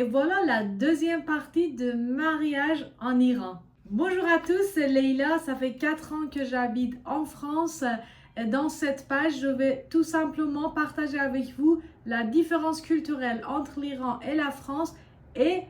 voilà la deuxième partie de mariage en Iran. Bonjour à tous, c'est Leïla, ça fait 4 ans que j'habite en France. Et dans cette page, je vais tout simplement partager avec vous la différence culturelle entre l'Iran et la France et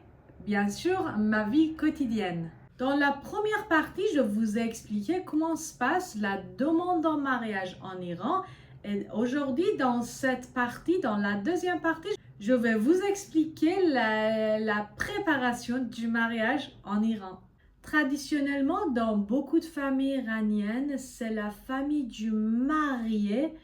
bien sûr ma vie quotidienne. Dans la première partie, je vous ai expliqué comment se passe la demande en mariage en Iran. Et aujourd'hui, dans cette partie, dans la deuxième partie, je vais vous expliquer la préparation du mariage en Iran. Traditionnellement, dans beaucoup de familles iraniennes, c'est la famille du marié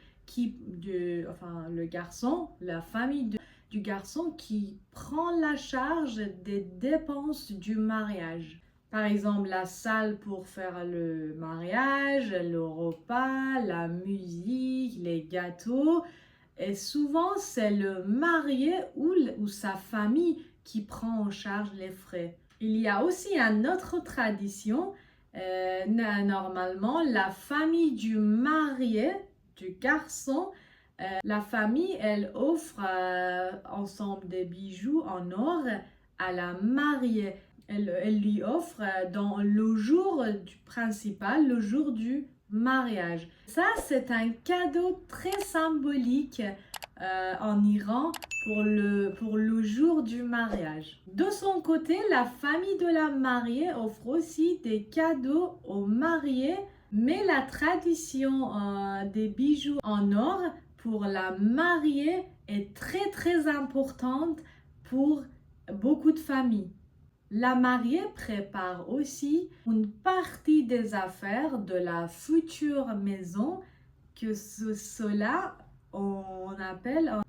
le garçon, la famille du garçon qui prend la charge des dépenses du mariage. Par exemple, la salle pour faire le mariage, le repas, la musique, les gâteaux. Et souvent, c'est le marié ou sa famille qui prend en charge les frais. Il y a aussi une autre tradition. Normalement, la famille du marié, du garçon, la famille, elle offre ensemble des bijoux en or à la mariée. Elle lui offre dans le jour principal, le jour du mariage. Ça, c'est un cadeau très symbolique en Iran pour le jour du mariage. De son côté, la famille de la mariée offre aussi des cadeaux aux mariés, mais la tradition des bijoux en or pour la mariée est très très importante pour beaucoup de familles. La mariée prépare aussi une partie des affaires de la future maison que cela on appelle un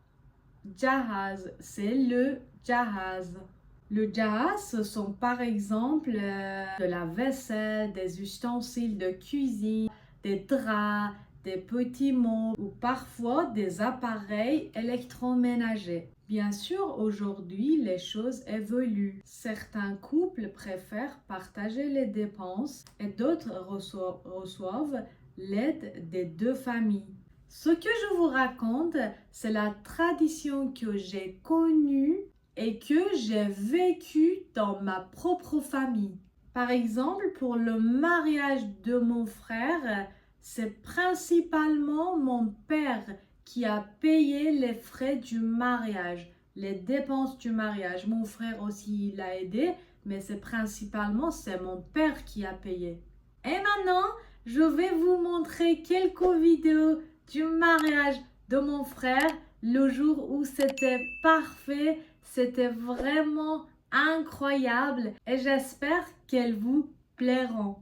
jahaz. C'est le jahaz. Le jahaz, ce sont par exemple de la vaisselle, des ustensiles de cuisine, des draps, des petits meubles ou parfois des appareils électroménagers. Bien sûr, aujourd'hui, les choses évoluent. Certains couples préfèrent partager les dépenses et d'autres reçoivent l'aide des deux familles. Ce que je vous raconte, c'est la tradition que j'ai connue et que j'ai vécue dans ma propre famille. Par exemple, pour le mariage de mon frère, c'est principalement mon père qui a payé les frais du mariage, les dépenses du mariage. Mon frère aussi, il a aidé, mais c'est mon père qui a payé. Et maintenant, je vais vous montrer quelques vidéos du mariage de mon frère, le jour où c'était parfait, c'était vraiment incroyable et j'espère qu'elles vous plairont.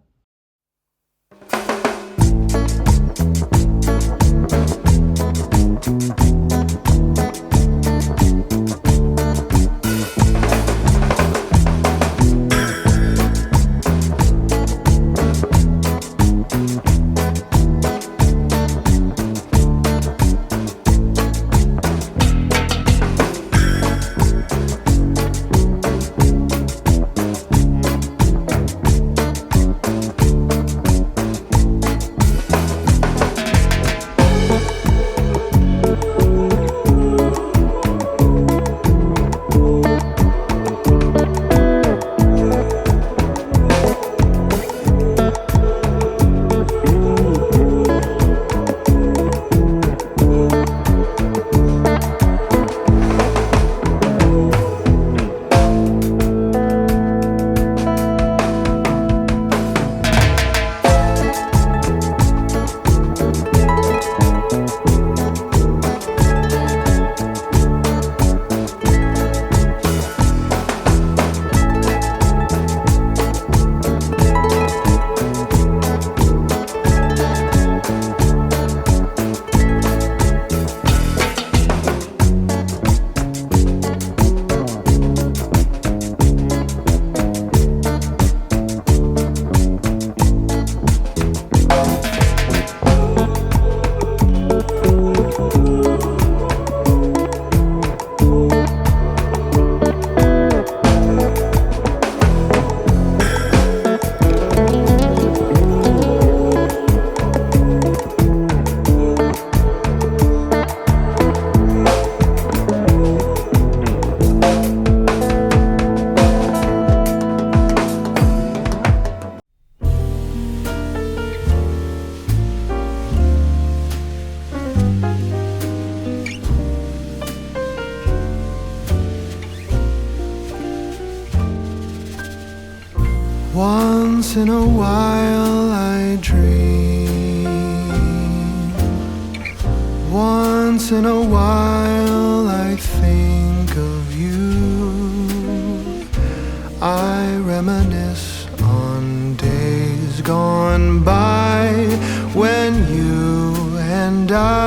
Once in a while I dream. Once in a while I think of you. I reminisce on days gone by when you and I